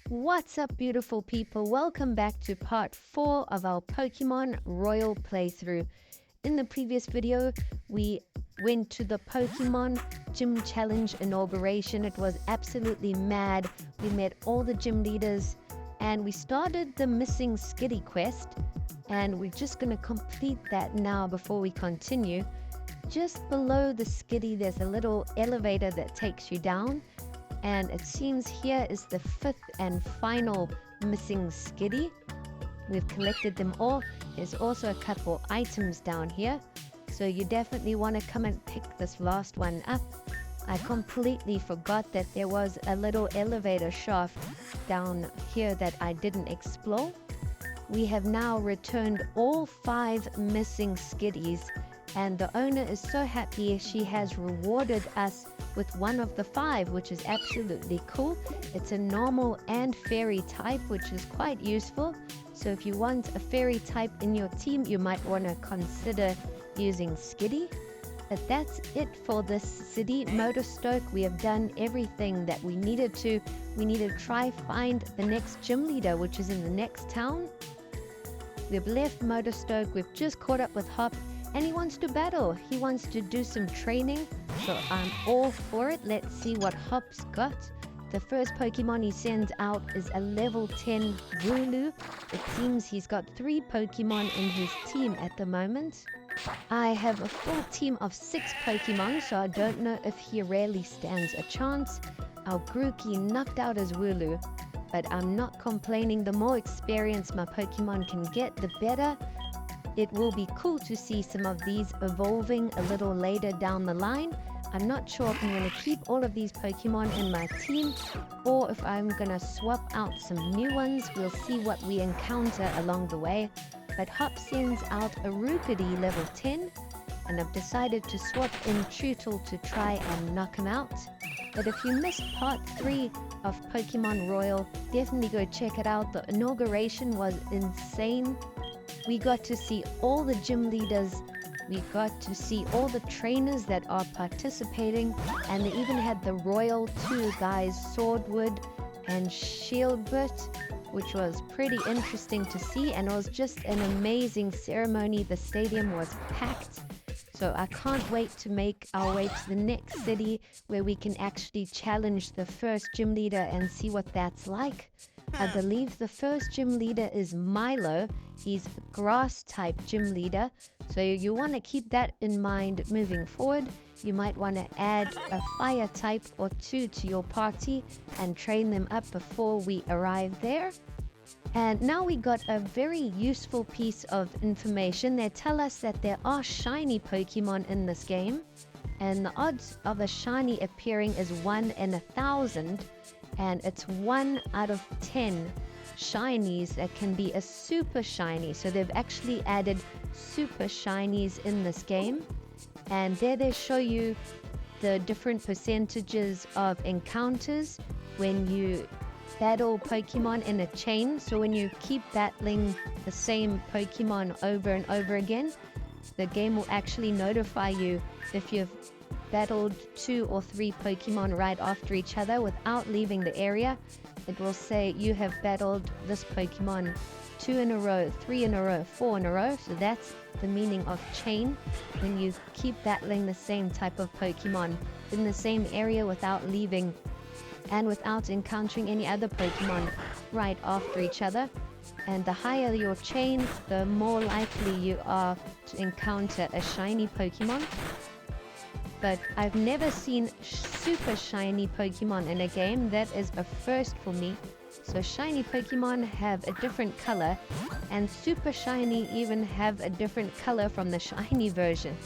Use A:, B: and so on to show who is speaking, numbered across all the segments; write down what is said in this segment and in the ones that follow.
A: What's up, beautiful people? Welcome back to part 4 of our Pokemon Royal playthrough. In the previous video, we went to the Pokemon Gym Challenge inauguration. It was absolutely mad. We met all the gym leaders and we started the missing Skitty quest, and we're just going to complete that now before we continue. Just below the Skitty, there's a little elevator that takes you down, and it seems here is the 5th and final missing Skitty. We've collected them all. There's also a couple items down here, so you definitely want to come and pick this last one up. I completely forgot that there was a little elevator shaft down here that I didn't explore. We have now returned all 5 missing Skitties, and the owner is so happy. She has rewarded us with one of the 5, which is absolutely cool. It's a normal and fairy type, which is quite useful. So if you want a fairy type in your team, you might want to consider using Skitty. But that's it for this city, Motostoke. We have done everything that we needed to. We need to try find the next gym leader, which is in the next town. We've left Motostoke. We've just caught up with Hop, and he wants to battle. He wants to do some training, so I'm all for it. Let's see what Hop's got. The first Pokemon he sends out is a level 10 Wooloo. It seems he's got 3 Pokemon in his team at the moment. I have a full team of 6 Pokemon, so I don't know if he really stands a chance. Our Grookey knocked out his Wooloo, but I'm not complaining. The more experience my Pokemon can get, the better. It will be cool to see some of these evolving a little later down the line. I'm not sure if I'm going to keep all of these Pokemon in my team or if I'm going to swap out some new ones. We'll see what we encounter along the way. But Hop sends out a Rookidee level 10, and I've decided to swap in Chewtle to try and knock him out. But if you missed part 3 of Pokemon Royal, definitely go check it out. The inauguration was insane. We got to see all the gym leaders. We got to see all the trainers that are participating, and they even had the Royal 2 guys, Swordwood and Shieldbert, which was pretty interesting to see, and it was just an amazing ceremony. The stadium was packed, so I can't wait to make our way to the next city where we can actually challenge the first gym leader and see what that's like. I believe the first gym leader is Milo. He's a grass type gym leader, so you want to keep that in mind moving forward. You might want to add a fire type or 2 to your party and train them up before we arrive there. And now we got a very useful piece of information. They tell us that there are shiny Pokemon in this game, and the odds of a shiny appearing is 1 in 1,000, and it's 1 out of 10 shinies that can be a super shiny. So they've actually added super shinies in this game, and there they show you the different percentages of encounters when you battle Pokemon in a chain. So when you keep battling the same Pokemon over and over again, the game will actually notify you if you've battled 2 or 3 Pokemon right after each other without leaving the area. It will say you have battled this Pokemon 2 in a row, 3 in a row, 4 in a row. So that's the meaning of chain, when you keep battling the same type of Pokemon in the same area without leaving and without encountering any other Pokemon right after each other. And the higher your chain, the more likely you are to encounter a shiny Pokemon. But I've never seen super shiny Pokemon in a game. That is a first for me. So shiny Pokemon have a different color, and super shiny even have a different color from the shiny version,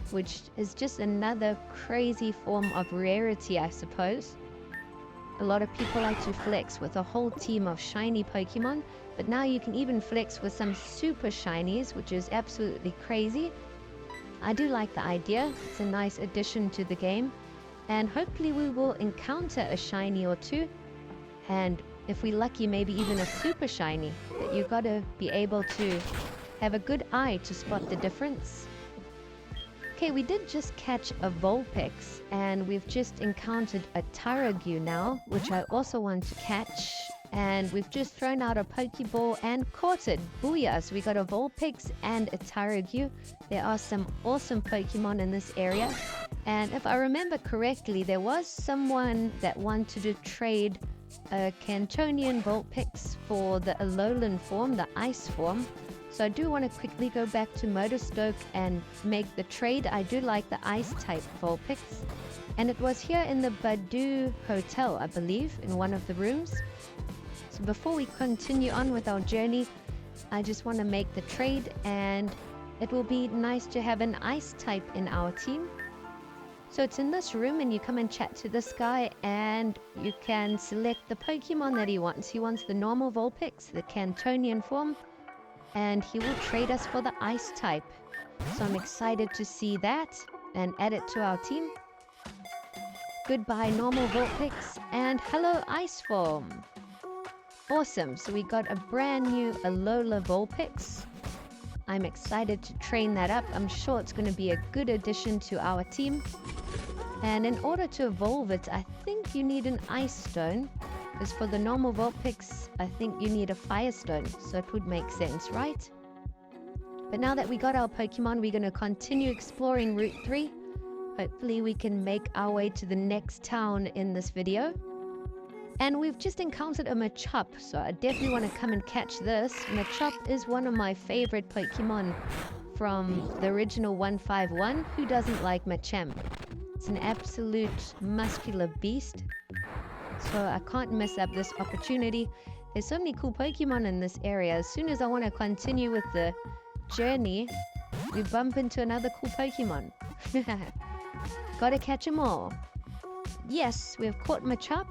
A: which is just another crazy form of rarity, I suppose. A lot of people like to flex with a whole team of shiny Pokemon, but now you can even flex with some super shinies, which is absolutely crazy. I do like the idea. It's a nice addition to the game, and hopefully we will encounter a shiny or 2, and if we're lucky, maybe even a super shiny. But you gotta be able to have a good eye to spot the difference. Okay, we did just catch a Vulpix, and we've just encountered a Taragu now, which I also want to catch. And we've just thrown out a Pokeball and caught it. Booyah! So we got a Vulpix and a Taragu. There are some awesome Pokemon in this area. And if I remember correctly, there was someone that wanted to trade a Cantonian Vulpix for the Alolan form, the Ice form. So I do want to quickly go back to Motostoke and make the trade. I do like the Ice-type Vulpix. And it was here in the Bede Hotel, I believe, in one of the rooms. So before we continue on with our journey, I just want to make the trade, and it will be nice to have an Ice-type in our team. So it's in this room, and you come and chat to this guy, and you can select the Pokemon that he wants. He wants the normal Vulpix, the Cantonian form, and he will trade us for the Ice type. So I'm excited to see that and add it to our team. Goodbye normal Vulpix, and hello Ice form. Awesome, so we got a brand new Alola Vulpix. I'm excited to train that up. I'm sure it's going to be a good addition to our team. And in order to evolve it, I think you need an Ice Stone. Because for the normal Vulpix, I think you need a Fire Stone. So it would make sense, right? But now that we got our Pokemon, we're going to continue exploring Route 3. Hopefully we can make our way to the next town in this video. And we've just encountered a Machop, so I definitely want to come and catch this. Machop is one of my favorite Pokemon from the original 151. Who doesn't like Machamp? It's an absolute muscular beast. So I can't mess up this opportunity. There's so many cool Pokemon in this area. As soon as I want to continue with the journey, we bump into another cool Pokemon. Gotta catch them all. Yes, we've caught Machop.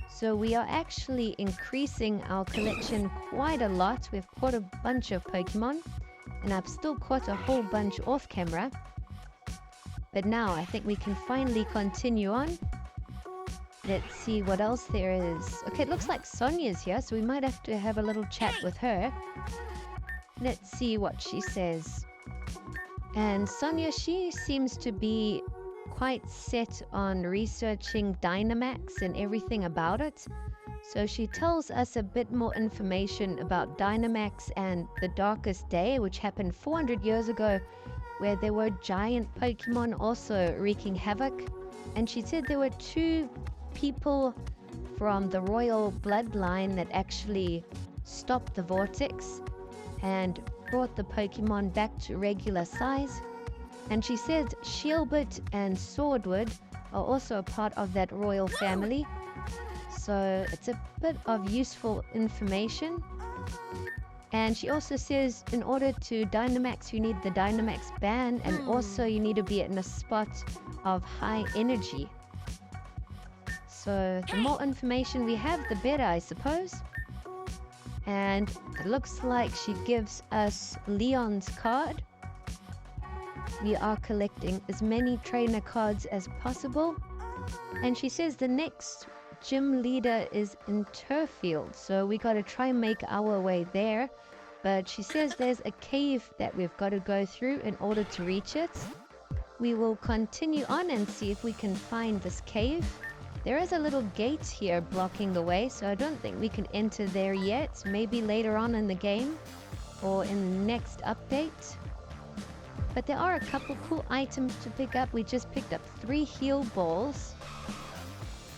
A: So we are actually increasing our collection quite a lot. We've caught a bunch of Pokemon. And I've still caught a whole bunch off camera. But now I think we can finally continue on. Let's see what else there is. Okay, it looks like Sonia's here, so we might have to have a little chat with her. Let's see what she says. And Sonia, she seems to be quite set on researching Dynamax and everything about it. So she tells us a bit more information about Dynamax and the Darkest Day, which happened 400 years ago, where there were giant Pokemon also wreaking havoc. And she said there were two people from the royal bloodline that actually stopped the vortex and brought the Pokemon back to regular size. And she said Shieldbit and Swordwood are also a part of that royal family. So it's a bit of useful information. And she also says in order to Dynamax, you need the Dynamax band, and also you need to be in a spot of high energy. So the more information we have, the better, I suppose. And it looks like she gives us Leon's card. We are collecting as many trainer cards as possible. And she says the next gym leader is in Turffield, so we got to try and make our way there. But she says there's a cave that we've got to go through in order to reach it. We will continue on and see if we can find this cave. There is a little gate here blocking the way, so I don't think we can enter there yet. Maybe later on in the game or in the next update. But there are a couple cool items to pick up. We just picked up 3 heal balls.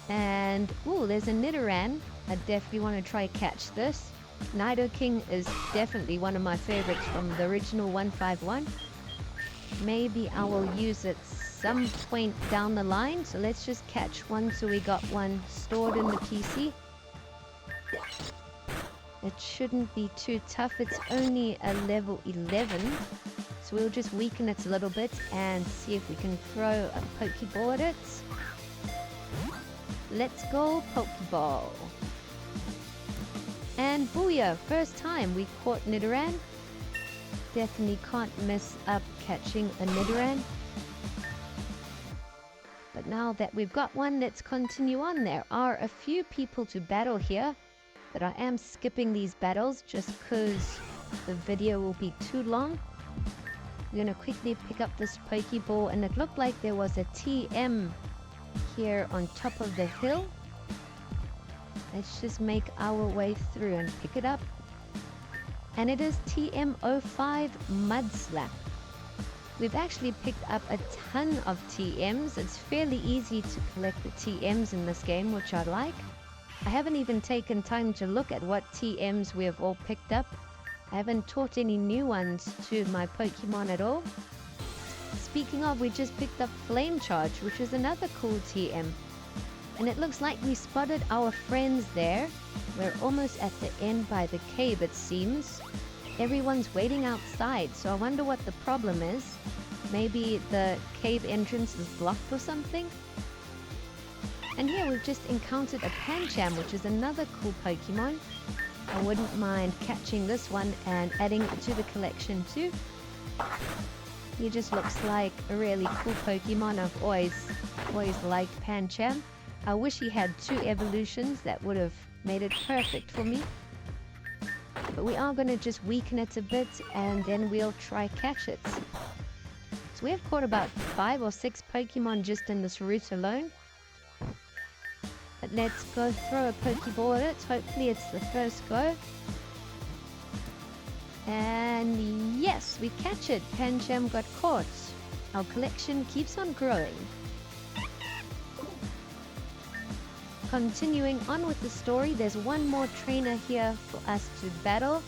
A: And, ooh, there's a Nidoran. I definitely want to try catch this. Nidoking is definitely one of my favorites from the original 151. Maybe I will use it some point down the line. So let's just catch one so we got one stored in the PC. It shouldn't be too tough. It's only a level 11. So we'll just weaken it a little bit and see if we can throw a Pokeball at it. Let's go Pokeball. And booyah, first time we caught Nidoran. Definitely can't mess up catching a Nidoran. But now that we've got one, let's continue on. There are a few people to battle here, but I am skipping these battles just because the video will be too long. We're going to quickly pick up this Pokeball, and it looked like there was a TM here on top of the hill. Let's just make our way through and pick it up. And it is TM05 Mudslap. We've actually picked up a ton of TMs. It's fairly easy to collect the TMs in this game, which I like. I haven't even taken time to look at what TMs we have all picked up. I haven't taught any new ones to my Pokemon at all. Speaking of, we just picked up Flame Charge, which is another cool TM. And it looks like we spotted our friends there. We're almost at the end by the cave, it seems. Everyone's waiting outside, so I wonder what the problem is. Maybe the cave entrance is blocked or something? And here we've just encountered a Pancham, which is another cool Pokemon. I wouldn't mind catching this one and adding it to the collection too. He just looks like a really cool Pokemon. I've always liked Pancham. I wish he had 2 evolutions. That would have made it perfect for me. But we are going to just weaken it a bit, and then we'll try catch it. So we have caught about 5 or 6 Pokemon just in this route alone. But let's go throw a Pokeball at it. Hopefully it's the first go. And yes, we catch it. Pancham got caught. Our collection keeps on growing. Continuing on with the story, there's one more trainer here for us to battle.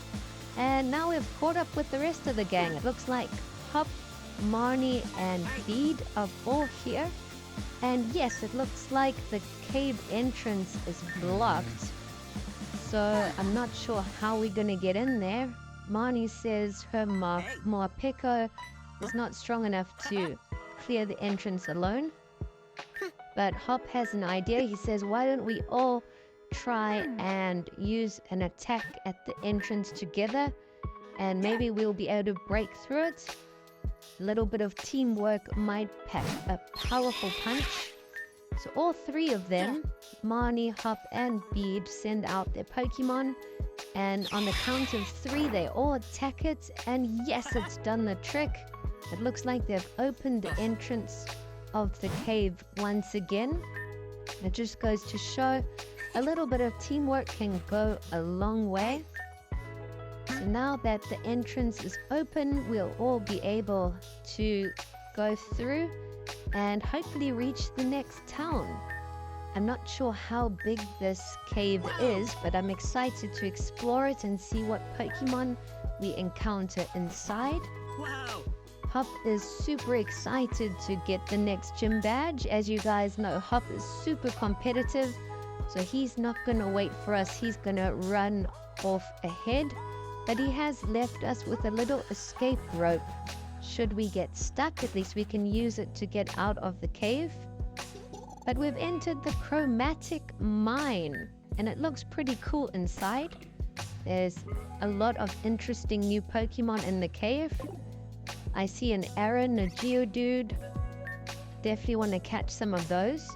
A: And now we've caught up with the rest of the gang. It looks like Hop, Marnie, and Bede are all here. And yes, it looks like the cave entrance is blocked. So I'm not sure how we're going to get in there. Marnie says her Morpeko is not strong enough to clear the entrance alone. But Hop has an idea. He says, why don't we all try and use an attack at the entrance together, and maybe we'll be able to break through it. A little bit of teamwork might pack a powerful punch. So all 3 of them, Marnie, Hop, and Bede, send out their Pokemon. And on the count of 3, they all attack it. And yes, it's done the trick. It looks like they've opened the entrance of the cave once again. It just goes to show a little bit of teamwork can go a long way. So now that the entrance is open, we'll all be able to go through and hopefully reach the next town. I'm not sure how big this cave is, but I'm excited to explore it and see what Pokemon we encounter inside.
B: Wow!
A: Hop is super excited to get the next gym badge. As you guys know, Hop is super competitive, so he's not going to wait for us. He's going to run off ahead. But he has left us with a little escape rope. Should we get stuck, at least we can use it to get out of the cave. But we've entered the Chromatic Mine, and it looks pretty cool inside. There's a lot of interesting new Pokemon in the cave. I see an Aron, a Geodude. Definitely want to catch some of those.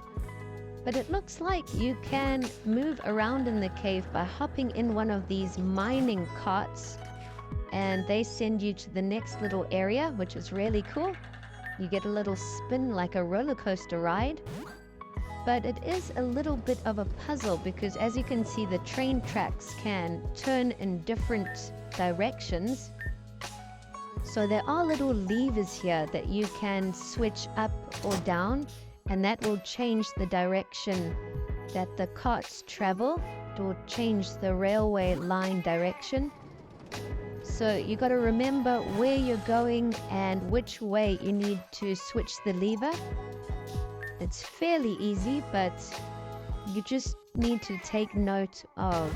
A: But it looks like you can move around in the cave by hopping in one of these mining carts. And they send you to the next little area, which is really cool. You get a little spin like a roller coaster ride. But it is a little bit of a puzzle because, as you can see, the train tracks can turn in different directions. So there are little levers here that you can switch up or down, and that will change the direction that the carts travel. It will change the railway line direction. So you got to remember where you're going and which way you need to switch the lever. It's fairly easy, but you just need to take note of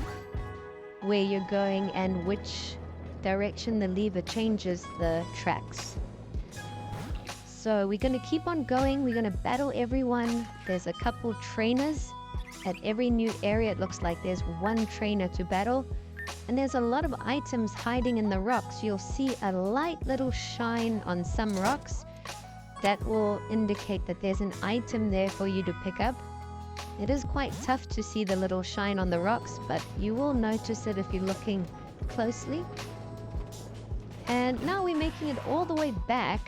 A: where you're going and which direction the lever changes the tracks. So we're going to keep on going. We're going to battle everyone. There's a couple trainers at every new area. It looks like there's one trainer to battle. And there's a lot of items hiding in the rocks. You'll see a light little shine on some rocks. That will indicate that there's an item there for you to pick up. It is quite tough to see the little shine on the rocks, but you will notice it if you're looking closely. And now we're making it all the way back.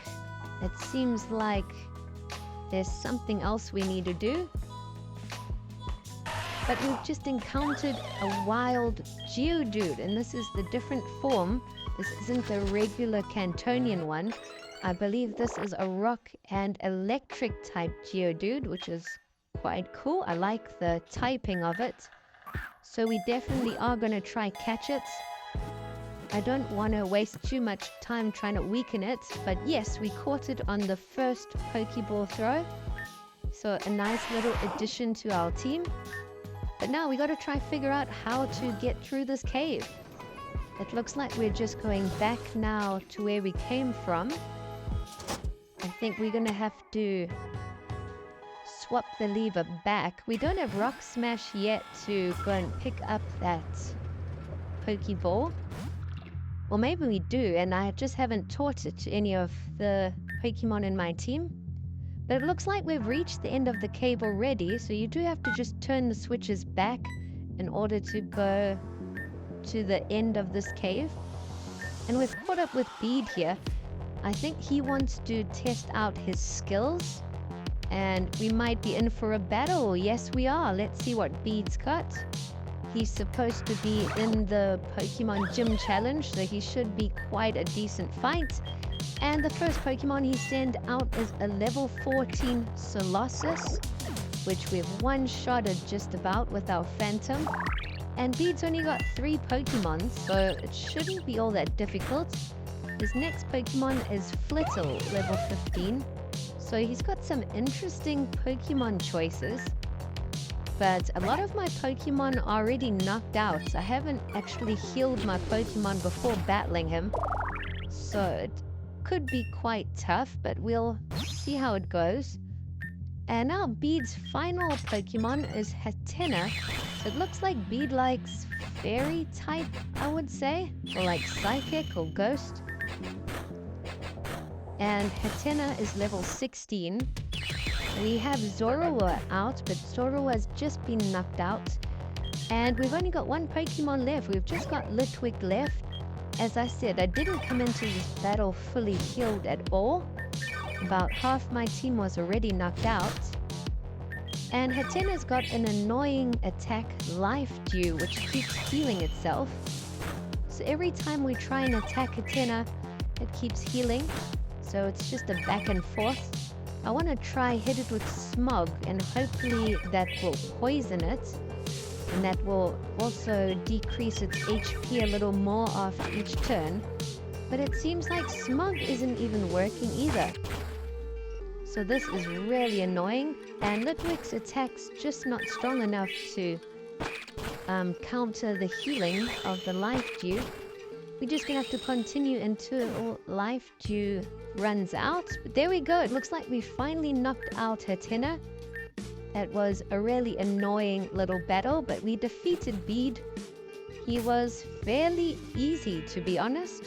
A: It seems like there's something else we need to do. But we've just encountered a wild Geodude, and this is the different form. This isn't the regular Cantonian one. I believe this is a rock and electric type Geodude, which is quite cool. I like the typing of it. So we definitely are going to try catch it. I don't want to waste too much time trying to weaken it, but yes, we caught it on the first Pokeball throw. So a nice little addition to our team. But now we got to try figure out how to get through this cave. It looks like we're just going back now to where we came from. I think we're going to have to swap the lever back. We don't have Rock Smash yet to go and pick up that Pokeball. Or maybe we do, and I just haven't taught it to any of the Pokemon in my team. But it looks like we've reached the end of the cave already, so you do have to just turn the switches back in order to go to the end of this cave. And we've caught up with Bede here. I think he wants to test out his skills, and we might be in for a battle. Yes, we are. Let's see what Bede's got. He's supposed to be in the Pokemon Gym Challenge, so he should be quite a decent fight. And the first Pokemon he sent out is a level 14 Colossus, which we've one-shotted just about with our Phantom. And Bede's only got 3 Pokemon, so it shouldn't be all that difficult. His next Pokemon is Flittle, level 15. So he's got some interesting Pokemon choices. But a lot of my Pokemon are already knocked out. I haven't actually healed my Pokemon before battling him. So it could be quite tough, but we'll see how it goes. And now Bede's final Pokemon is Hatena. It looks like Bede likes Fairy type, I would say. Or like Psychic or Ghost. And Hatena is level 16. We have Zorua out, but Zorua has just been knocked out. And we've only got 1 Pokemon left. We've just got Litwick left. As I said, I didn't come into this battle fully healed at all. About half my team was already knocked out. And Hatena's got an annoying attack, Life Dew, which keeps healing itself. So every time we try and attack Hatena, it keeps healing. So it's just a back and forth. I want to try hit it with Smog, and hopefully that will poison it. And that will also decrease its HP a little more after each turn. But it seems like Smog isn't even working either. So this is really annoying. And Litwick's attack's just not strong enough to counter the healing of the Life Dew. We're just going to have to continue until Life Dew runs out. But there we go. It looks like we finally knocked out Hatena. That was a really annoying little battle, but we defeated Bede. He was fairly easy, to be honest.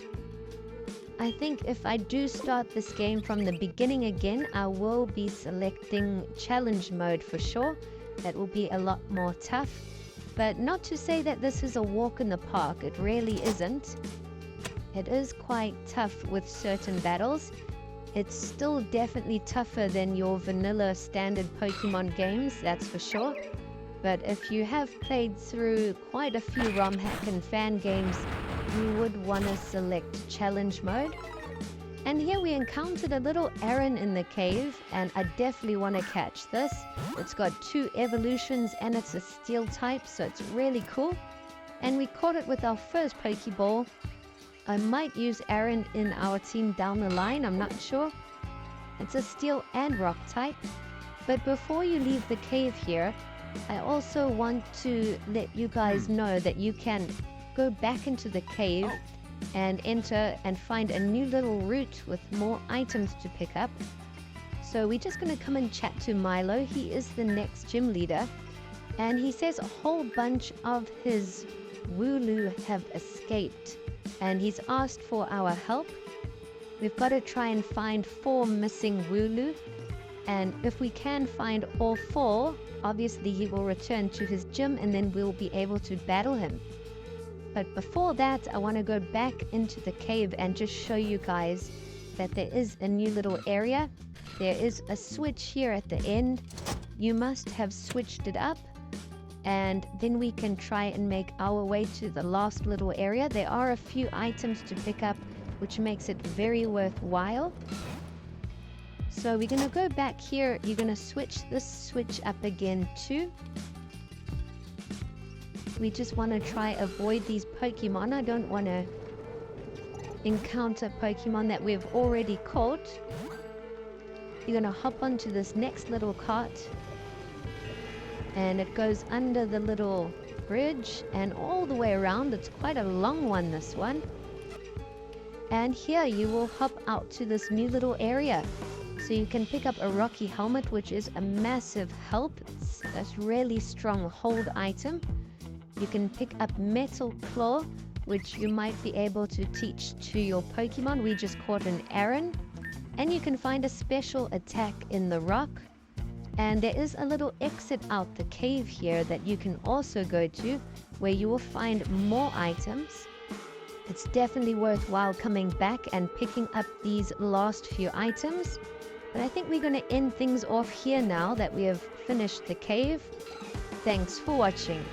A: I think if I do start this game from the beginning again, I will be selecting challenge mode for sure. That will be a lot more tough. But not to say that this is a walk in the park. It really isn't. It is quite tough with certain battles. It's still definitely tougher than your vanilla standard Pokemon games, that's for sure. But if you have played through quite a few ROM hack and fan games, you would want to select challenge mode. And here we encountered a little Aron in the cave, and I definitely want to catch this. It's got 2 evolutions and it's a steel type, so it's really cool. And we caught it with our first Pokeball. I might use Aron in our team down the line, I'm not sure. It's a steel and rock type. But before you leave the cave here, I also want to let you guys know that you can go back into the cave and enter and find a new little route with more items to pick up. So we're just going to come and chat to Milo. He is the next gym leader. And he says a whole bunch of his Wooloo have escaped. And he's asked for our help. We've got to try and find 4 missing Wooloo. And if we can find all 4, obviously he will return to his gym and then we'll be able to battle him. But before that, I want to go back into the cave and just show you guys that there is a new little area. There is a switch here at the end. You must have switched it up, and then we can try and make our way to the last little area. There are a few items to pick up, which makes it very worthwhile. So we're going to go back here. You're going to switch this switch up again too. We just want to try avoid these Pokemon. I don't want to encounter Pokemon that we've already caught. You're going to hop onto this next little cart, and it goes under the little bridge and all the way around. It's quite a long one, this one. And here you will hop out to this new little area. So you can pick up a rocky helmet, which is a massive help. It's a really strong hold item. You can pick up metal claw, which you might be able to teach to your Pokemon. We just caught an Aaron. And you can find a special attack in the rock. And there is a little exit out the cave here that you can also go to, where you will find more items. It's definitely worthwhile coming back and picking up these last few items. But I think we're going to end things off here now that we have finished the cave. Thanks for watching.